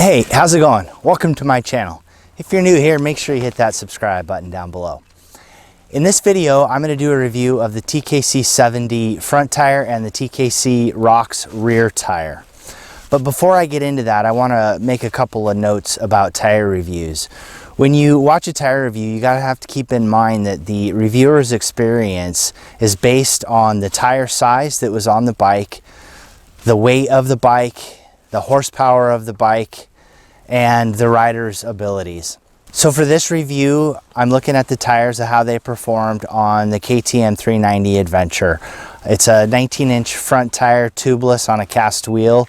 Hey, how's it going? Welcome to my channel. If you're new here, make sure you hit that subscribe button down below. In this video, I'm going to do a review of the TKC70 front tire and the TKC Rocks rear tire. But before I get into that, I want to make a couple of notes about tire reviews. When you watch a tire review, you gotta have to keep in mind that the reviewer's experience is based on the tire size that was on the bike, the weight of the bike, the horsepower of the bike, and the rider's abilities. So for this review, I'm looking at the tires of how they performed on the KTM 390 Adventure. It's a 19-inch front tire, tubeless on a cast wheel.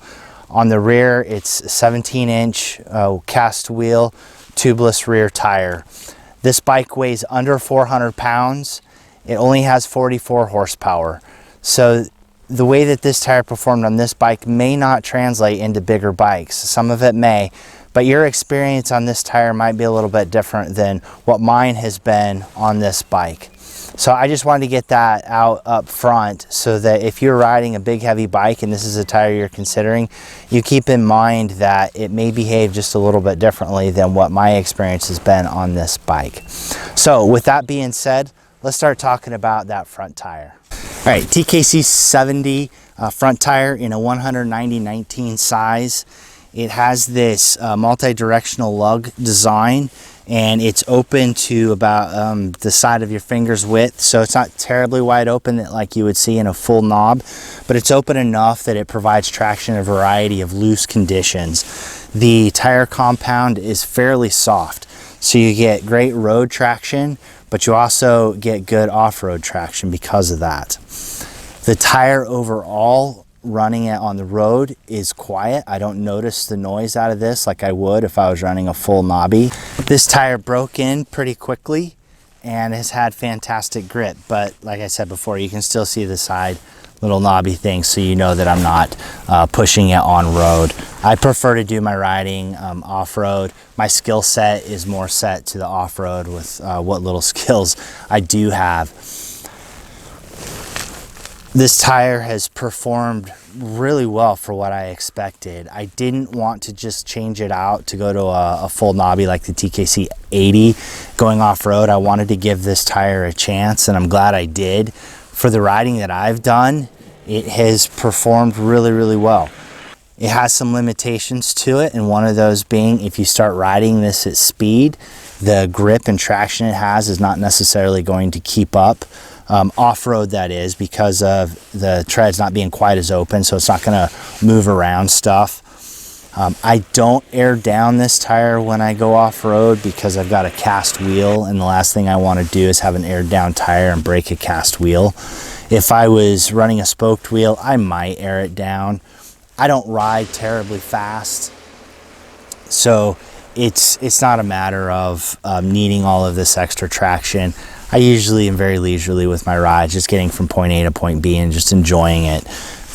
On the rear, it's a 17-inch cast wheel, tubeless rear tire. This bike weighs under 400 pounds. It only has 44 horsepower. So the way that this tire performed on this bike may not translate into bigger bikes. Some of it may, but your experience on this tire might be a little bit different than what mine has been on this bike. So I just wanted to get that out up front so that if you're riding a big heavy bike and this is a tire you're considering, you keep in mind that it may behave just a little bit differently than what my experience has been on this bike. So with that being said, let's start talking about that front tire. All right, TKC70 front tire in a 190/19 size. It has this multi-directional lug design, and it's open to about the side of your finger's width, so it's not terribly wide open like you would see in a full knob, but it's open enough that it provides traction in a variety of loose conditions. The tire compound is fairly soft, so you get great road traction, but you also get good off-road traction because of that. The tire overall, running it on the road, is quiet. I don't notice the noise out of this like I would if I was running a full knobby. This tire broke in pretty quickly and has had fantastic grip, but like I said before, you can still see the side little knobby thing, so you know that I'm not pushing it on road. I prefer to do my riding off-road. My skill set is more set to the off-road with what little skills I do have. This tire has performed really well for what I expected. I didn't want to just change it out to go to a full knobby like the TKC80 going off-road. I wanted to give this tire a chance, and I'm glad I did. For the riding that I've done, it has performed really well. It has some limitations to it, and one of those being if you start riding this at speed, the grip and traction it has is not necessarily going to keep up. Off-road, that is, because of the treads not being quite as open, so it's not going to move around stuff. I don't air down this tire when I go off-road because I've got a cast wheel, and the last thing I want to do is have an aired down tire and break a cast wheel. If I was running a spoked wheel, I might air it down. I don't ride terribly fast, so it's not a matter of needing all of this extra traction. I usually am very leisurely with my rides, just getting from point A to point B and just enjoying it.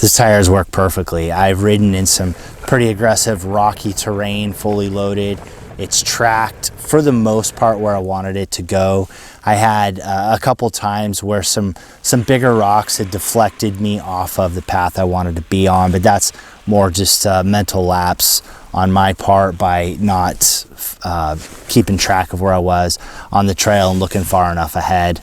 This tires work perfectly. I've ridden in some pretty aggressive rocky terrain, fully loaded. It's tracked for the most part where I wanted it to go. I had a couple times where some bigger rocks had deflected me off of the path I wanted to be on, but that's more just a mental lapse on my part by not keeping track of where I was on the trail and looking far enough ahead.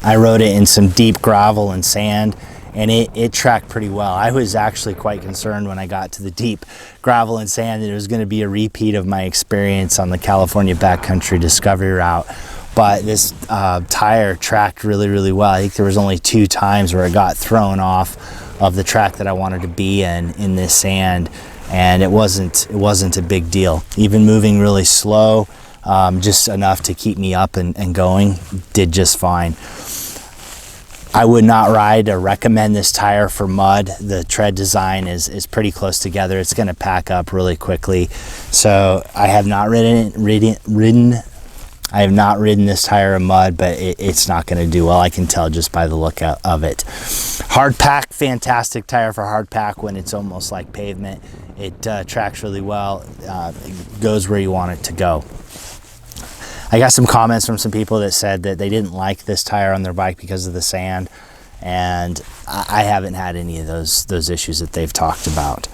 I rode it in some deep gravel and sand, and it tracked pretty well. I was actually quite concerned when I got to the deep gravel and sand that it was going to be a repeat of my experience on the California backcountry discovery route. But this tire tracked really well. I think there was only 2 times where it got thrown off of the track that I wanted to be in this sand, and it wasn't a big deal. Even moving really slow, just enough to keep me up and going, did just fine. I would not ride or recommend this tire for mud. The tread design is pretty close together. It's going to pack up really quickly. So I have not ridden this tire in mud, but it's not going to do well. I can tell just by the look of it. Hard pack, fantastic tire for hard pack when it's almost like pavement. It tracks really well. It goes where you want it to go. I got some comments from some people that said that they didn't like this tire on their bike because of the sand, and I haven't had any of those issues that they've talked about.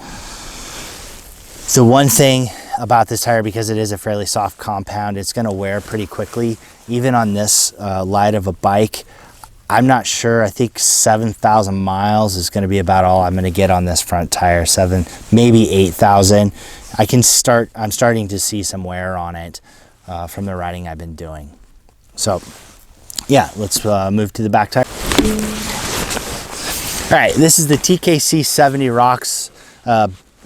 So one thing about this tire, because it is a fairly soft compound, it's going to wear pretty quickly. Even on this light of a bike, I'm not sure. I think 7,000 miles is going to be about all I'm going to get on this front tire. 7, maybe 8,000. I'm starting to see some wear on it from the riding I've been doing. So yeah, let's move to the back tire. All right, this is the TKC70 Rocks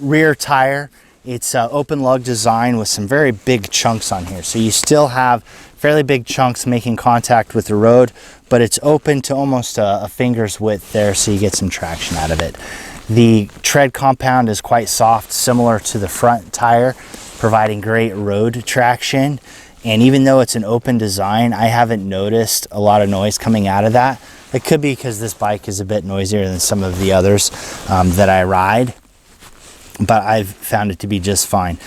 rear tire. It's open lug design with some very big chunks on here. So you still have fairly big chunks making contact with the road, but it's open to almost a finger's width there, so you get some traction out of it. The tread compound is quite soft, similar to the front tire, providing great road traction. And even though it's an open design, I haven't noticed a lot of noise coming out of that. It could be because this bike is a bit noisier than some of the others that I ride, but I've found it to be just fine.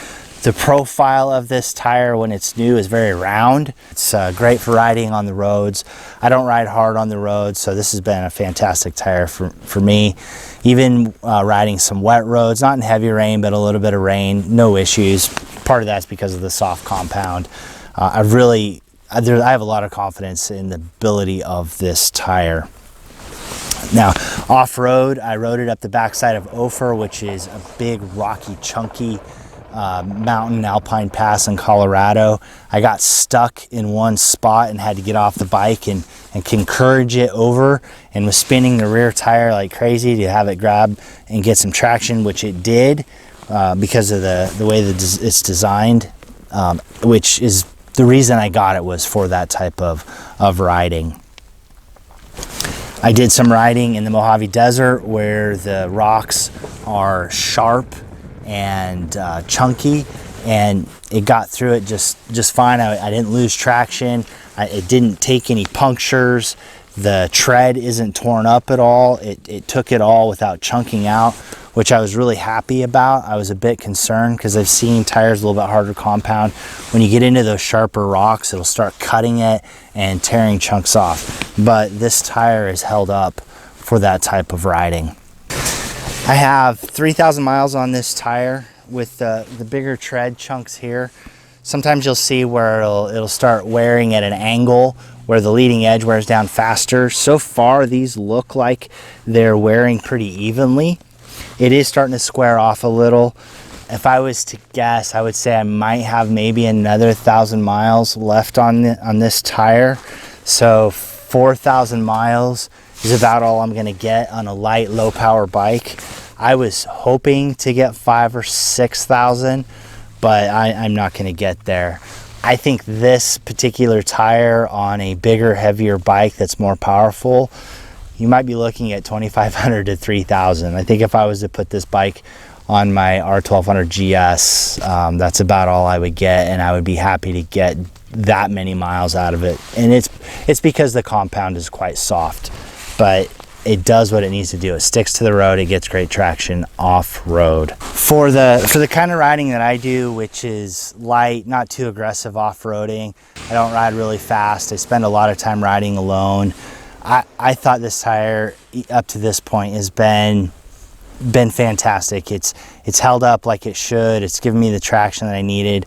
The profile of this tire when it's new is very round. It's great for riding on the roads. I don't ride hard on the roads, so this has been a fantastic tire for me. Even riding some wet roads, not in heavy rain, but a little bit of rain, no issues. Part of that's because of the soft compound. I have a lot of confidence in the ability of this tire. Now, off-road, I rode it up the backside of Ophir, which is a big, rocky, chunky mountain alpine pass in Colorado. I got stuck in one spot and had to get off the bike and encourage it over, and was spinning the rear tire like crazy to have it grab and get some traction, which it did because of the way that it's designed, which is the reason I got it, was for that type of riding. I did some riding in the Mojave Desert where the rocks are sharp and chunky, and it got through it just fine. I didn't lose traction. It didn't take any punctures. The tread isn't torn up at all. It took it all without chunking out, which I was really happy about. I was a bit concerned because I've seen tires a little bit harder compound. When you get into those sharper rocks, it'll start cutting it and tearing chunks off. But this tire is held up for that type of riding. I have 3,000 miles on this tire with the bigger tread chunks here. Sometimes you'll see where it'll start wearing at an angle where the leading edge wears down faster. So far, these look like they're wearing pretty evenly. It is starting to square off a little. If I was to guess, I would say I might have maybe another 1,000 miles left on this tire. So 4,000 miles is about all I'm gonna get on a light, low power bike. I was hoping to get 5,000 or 6,000, but I'm not gonna get there. I think this particular tire on a bigger, heavier bike that's more powerful, you might be looking at 2,500 to 3,000. I think if I was to put this bike on my R1200 GS, that's about all I would get, and I would be happy to get that many miles out of it. And it's because the compound is quite soft, but it does what it needs to do. It sticks to the road, it gets great traction off-road. For the kind of riding that I do, which is light, not too aggressive off-roading, I don't ride really fast, I spend a lot of time riding alone. I thought this tire up to this point has been fantastic. It's held up like it should. It's given me the traction that I needed.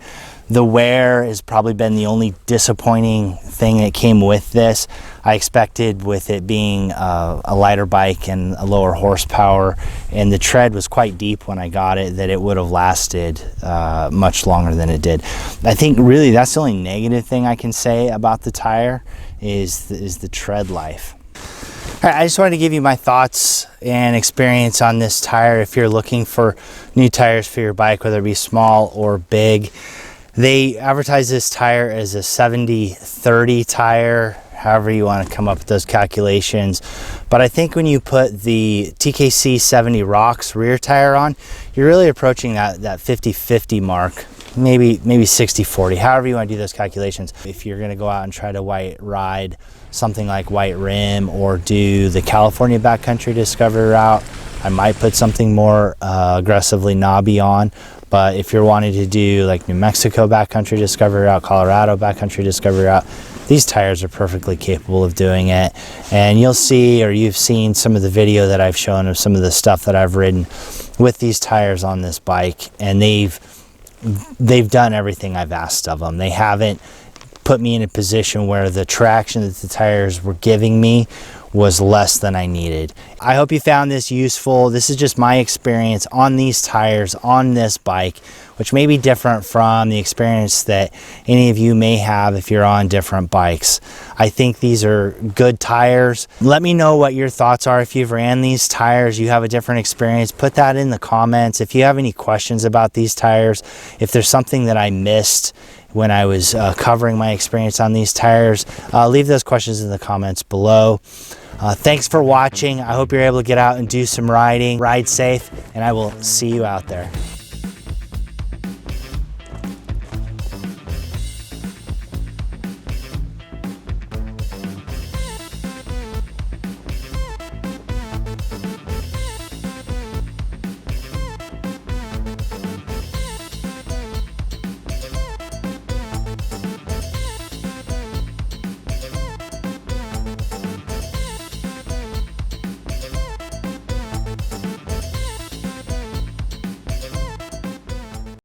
The wear has probably been the only disappointing thing that came with this. I expected, with it being a lighter bike and a lower horsepower, and the tread was quite deep when I got it, that it would have lasted much longer than it did. I think really that's the only negative thing I can say about the tire is the tread life. All right, I just wanted to give you my thoughts and experience on this tire. If you're looking for new tires for your bike, whether it be small or big, they advertise this tire as a 70-30 tire, however you want to come up with those calculations. But I think when you put the TKC70 Rocks rear tire on, you're really approaching that 50-50 mark, maybe 60-40, however you want to do those calculations. If you're going to go out and try to ride something like White Rim or do the California backcountry discovery route, I might put something more aggressively knobby on. But if you're wanting to do like New Mexico backcountry discovery route, Colorado backcountry discovery route, these tires are perfectly capable of doing it. And you'll see, or you've seen some of the video that I've shown of some of the stuff that I've ridden with these tires on this bike, and they've done everything I've asked of them. They haven't put me in a position where the traction that the tires were giving me was less than I needed. I hope you found this useful. This is just my experience on these tires on this bike, which may be different from the experience that any of you may have if you're on different bikes. I think these are good tires. Let me know what your thoughts are. If you've ran these tires, you have a different experience, put that in the comments. If you have any questions about these tires, if there's something that I missed when I was covering my experience on these tires, leave those questions in the comments below. Thanks for watching. I hope you're able to get out and do some riding. Ride safe, and I will see you out there.